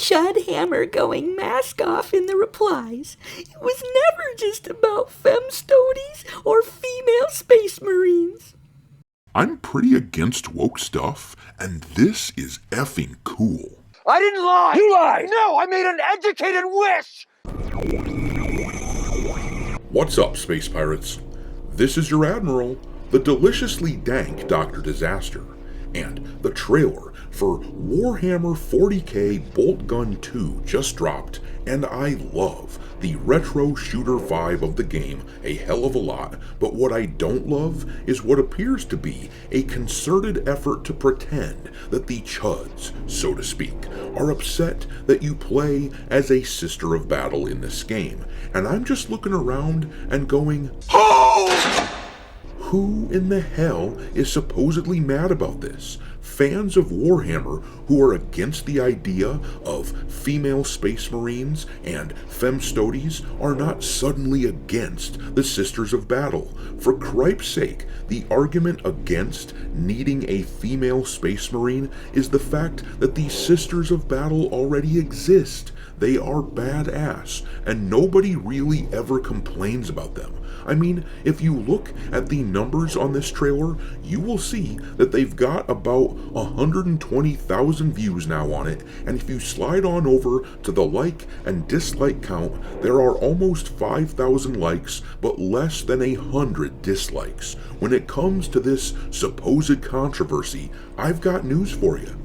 chud hammer going mask off in the replies. It was never just about femstodies or female space marines. I'm pretty against woke stuff, and this is effing cool. I didn't lie! You lied! No, I made an educated wish! What's up, space pirates? This is your Admiral, the deliciously dank Dr. Disaster, and the trailer for Warhammer 40k Boltgun 2 just dropped, and I love the retro shooter vibe of the game a hell of a lot, but what I don't love is what appears to be a concerted effort to pretend that the chuds, so to speak, are upset that you play as a sister of battle in this game, and I'm just looking around and going, oh! Who in the hell is supposedly mad about this? Fans of Warhammer who are against the idea of female space marines and femstodies are not suddenly against the Sisters of Battle. For cripe's sake, the argument against needing a female space marine is the fact that the Sisters of Battle already exist. They are badass, and nobody really ever complains about them. I mean, if you look at the numbers on this trailer, you will see that they've got about 120,000 views now on it, and if you slide on over to the like and dislike count, there are almost 5,000 likes, but less than 100 dislikes. When it comes to this supposed controversy, I've got news for you.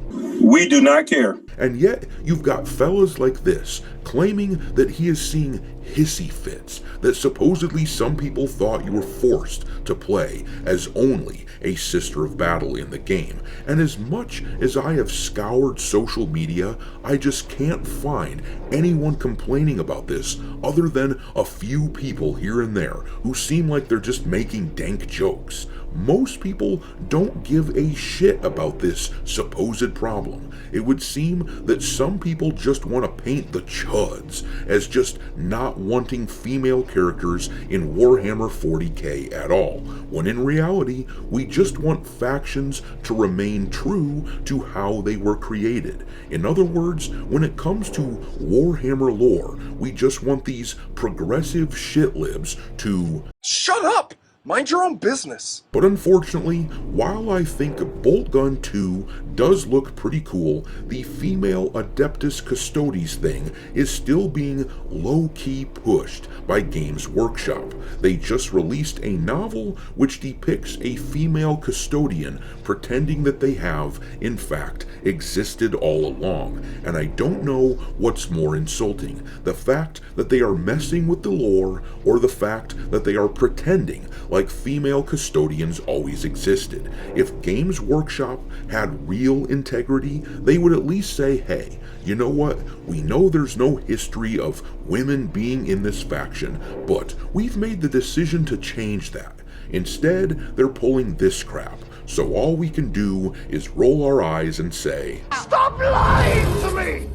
We do not care. And yet, you've got fellas like this claiming that he is seeing hissy fits, that supposedly some people thought you were forced to play as only a Sister of Battle in the game. And as much as I have scoured social media, I just can't find anyone complaining about this other than a few people here and there who seem like they're just making dank jokes. Most people don't give a shit about this supposed problem. It would seem that some people just want to paint the chuds as just not wanting female characters in Warhammer 40k at all, when in reality, we just want factions to remain true to how they were created. In other words, when it comes to Warhammer lore, we just want these progressive shitlibs to Shut up! Mind your own business. But unfortunately, while I think Boltgun 2 does look pretty cool, the female Adeptus Custodes thing is still being low-key pushed by Games Workshop. They just released a novel which depicts a female custodian pretending that they have, in fact, existed all along, and I don't know what's more insulting, the fact that they are messing with the lore or the fact that they are pretending like female custodians always existed. If Games Workshop had real integrity, they would at least say, hey, you know what? We know there's no history of women being in this faction, but we've made the decision to change that. Instead, they're pulling this crap. So all we can do is roll our eyes and say, Stop lying to me!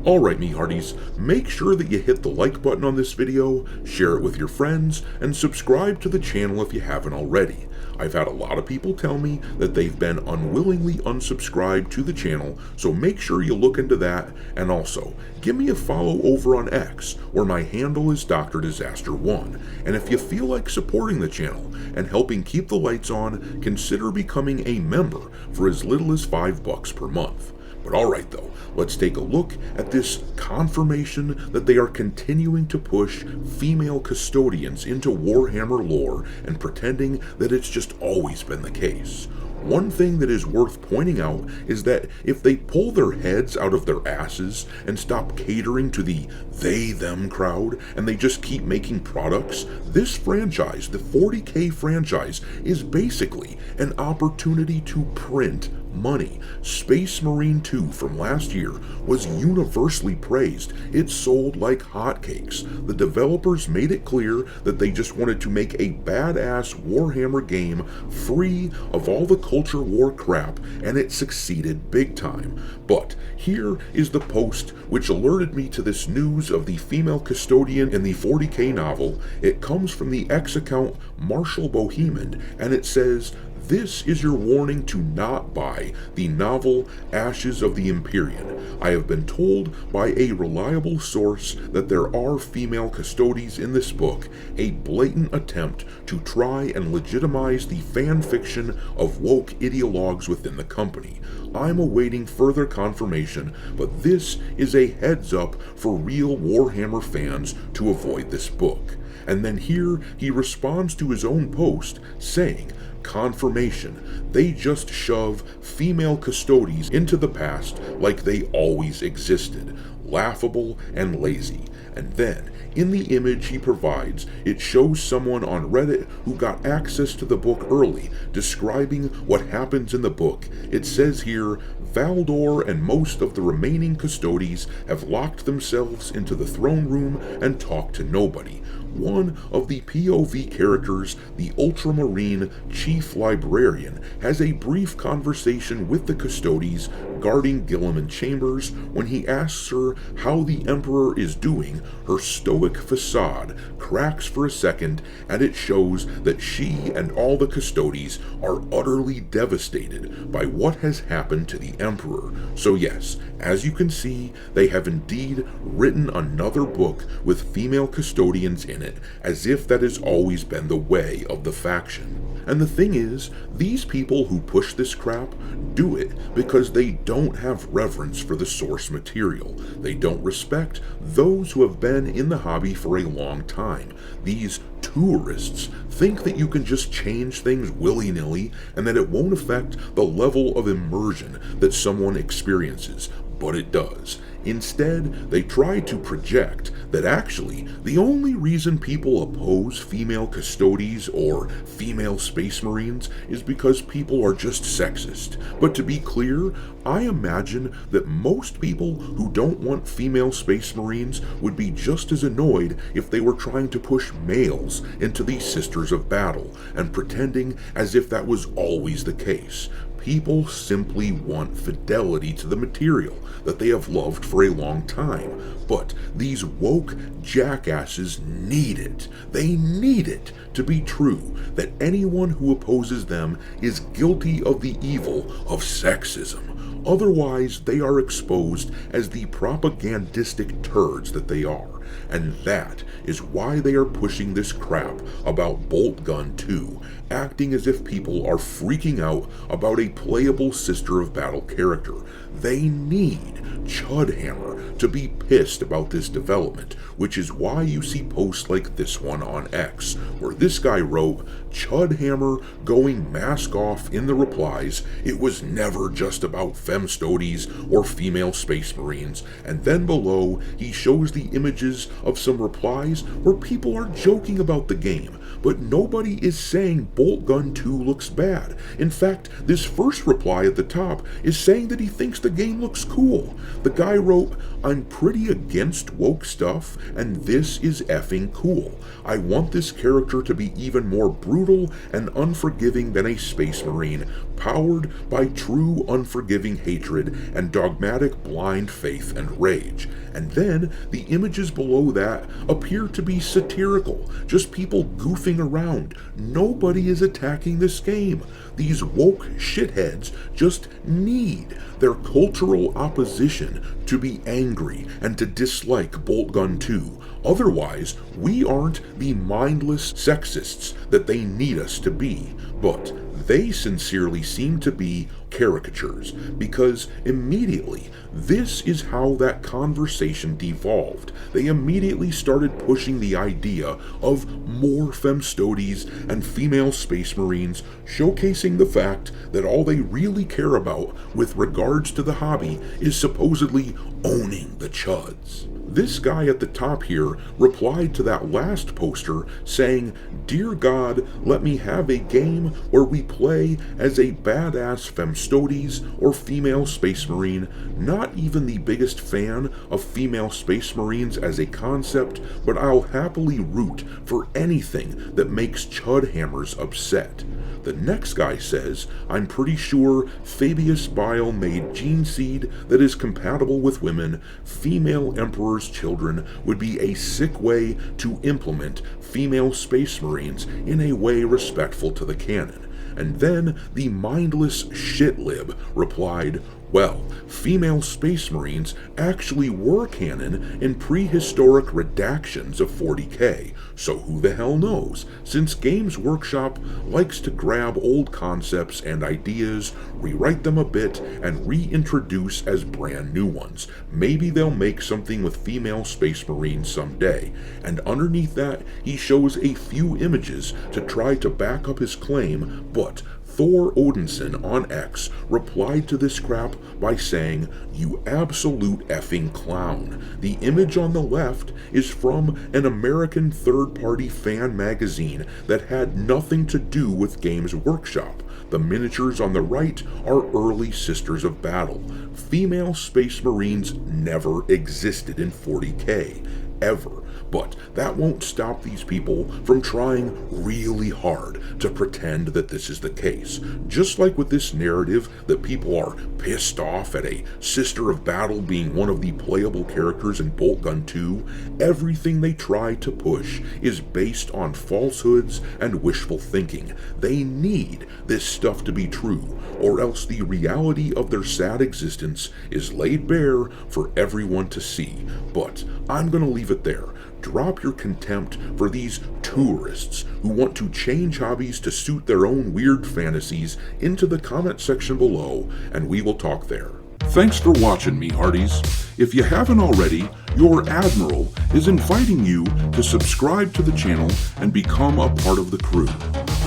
Alright, me hearties, make sure that you hit the like button on this video, share it with your friends, and subscribe to the channel if you haven't already. I've had a lot of people tell me that they've been unwillingly unsubscribed to the channel, so make sure you look into that, and also, give me a follow over on X, where my handle is Dr. Disaster 1, and if you feel like supporting the channel and helping keep the lights on, consider becoming a member for as little as $5 per month. But alright though, let's take a look at this confirmation that they are continuing to push female custodians into Warhammer lore and pretending that it's just always been the case. One thing that is worth pointing out is that if they pull their heads out of their asses and stop catering to the they-them crowd and they just keep making products, this franchise, the 40k franchise, is basically an opportunity to print money. Space Marine 2 from last year was universally praised. It sold like hotcakes. The developers made it clear that they just wanted to make a badass Warhammer game free of all the culture war crap, and it succeeded big time. But here is the post which alerted me to this news of the female custodian in the 40k novel. It comes from the X account Marshall Bohemian, and it says, "This is your warning to not buy the novel Ashes of the Empyrean. I have been told by a reliable source that there are female custodies in this book, a blatant attempt to try and legitimize the fan fiction of woke ideologues within the company. I'm awaiting further confirmation, but this is a heads up for real Warhammer fans to avoid this book." And then here he responds to his own post saying, "Confirmation. They just shove female custodies into the past like they always existed. Laughable and lazy." And then, in the image he provides, it shows someone on Reddit who got access to the book early, describing what happens in the book. It says here, "Valdor and most of the remaining custodies have locked themselves into the throne room and talked to nobody. One of the POV characters, the Ultramarine Chief Librarian, has a brief conversation with the custodies guarding Gilliman Chambers. When he asks her how the Emperor is doing, her stoic facade cracks for a second, and it shows that she and all the custodies are utterly devastated by what has happened to the Emperor. So yes, as you can see, they have indeed written another book with female custodians in it, as if that has always been the way of the faction. And the thing is, these people who push this crap do it because they don't have reverence for the source material. They don't respect those who have been in the hobby for a long time. These tourists think that you can just change things willy-nilly and that it won't affect the level of immersion that someone experiences, but it does. Instead, they try to project that actually the only reason people oppose female custodies or female space marines is because people are just sexist. But to be clear, I imagine that most people who don't want female space marines would be just as annoyed if they were trying to push males into these Sisters of Battle and pretending as if that was always the case. People simply want fidelity to the material that they have loved for a long time. But these woke jackasses need it. They need it to be true that anyone who opposes them is guilty of the evil of sexism. Otherwise, they are exposed as the propagandistic turds that they are. And that is why they are pushing this crap about Boltgun 2, acting as if people are freaking out about a playable Sister of Battle character. They need Chudhammer to be pissed about this development, which is why you see posts like this one on X, where this guy wrote, "Chudhammer going mask off in the replies, it was never just about femstodies or female space marines," and then below he shows the images of some replies where people are joking about the game, but nobody is saying Boltgun 2 looks bad. In fact, this first reply at the top is saying that he thinks the game looks cool. The guy wrote, "I'm pretty against woke stuff, and this is effing cool. I want this character to be even more brutal and unforgiving than a space marine, powered by true unforgiving hatred and dogmatic blind faith and rage." And then the images below that appear to be satirical, just people goofing around. Nobody is attacking this game. These woke shitheads just need their cultural opposition to be angry and to dislike Boltgun 2. Otherwise, we aren't the mindless sexists that they need us to be. But they sincerely seem to be caricatures, because immediately this is how that conversation devolved. They immediately started pushing the idea of more femstodies and female space marines, showcasing the fact that all they really care about with regards to the hobby is supposedly owning the chuds. This guy at the top here replied to that last poster saying, "Dear God, let me have a game where we play as a badass femstodes or female space marine. Not even the biggest fan of female space marines as a concept, but I'll happily root for anything that makes chud hammers upset." The next guy says, "I'm pretty sure Fabius Bile made gene seed that is compatible with women. Female emperor's children would be a sick way to implement female space marines in a way respectful to the canon." And then the mindless shitlib replied, "Well, female space marines actually were canon in prehistoric redactions of 40K, so who the hell knows, since Games Workshop likes to grab old concepts and ideas, rewrite them a bit, and reintroduce as brand new ones. Maybe they'll make something with female space marines someday." And underneath that, he shows a few images to try to back up his claim, but Thor Odinson on X replied to this crap by saying, "You absolute effing clown. The image on the left is from an American third-party fan magazine that had nothing to do with Games Workshop. The miniatures on the right are early Sisters of Battle. Female Space Marines never existed in 40K. Ever. But that won't stop these people from trying really hard to pretend that this is the case. Just like with this narrative that people are pissed off at a Sister of Battle being one of the playable characters in Boltgun 2, everything they try to push is based on falsehoods and wishful thinking. They need this stuff to be true, or else the reality of their sad existence is laid bare for everyone to see. But I'm gonna leave it there. Drop your contempt for these tourists who want to change hobbies to suit their own weird fantasies into the comment section below, and we will talk there. Thanks for watching me, hearties. If you haven't already, your Admiral is inviting you to subscribe to the channel and become a part of the crew.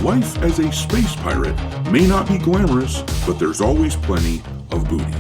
Life as a space pirate may not be glamorous, but there's always plenty of booty.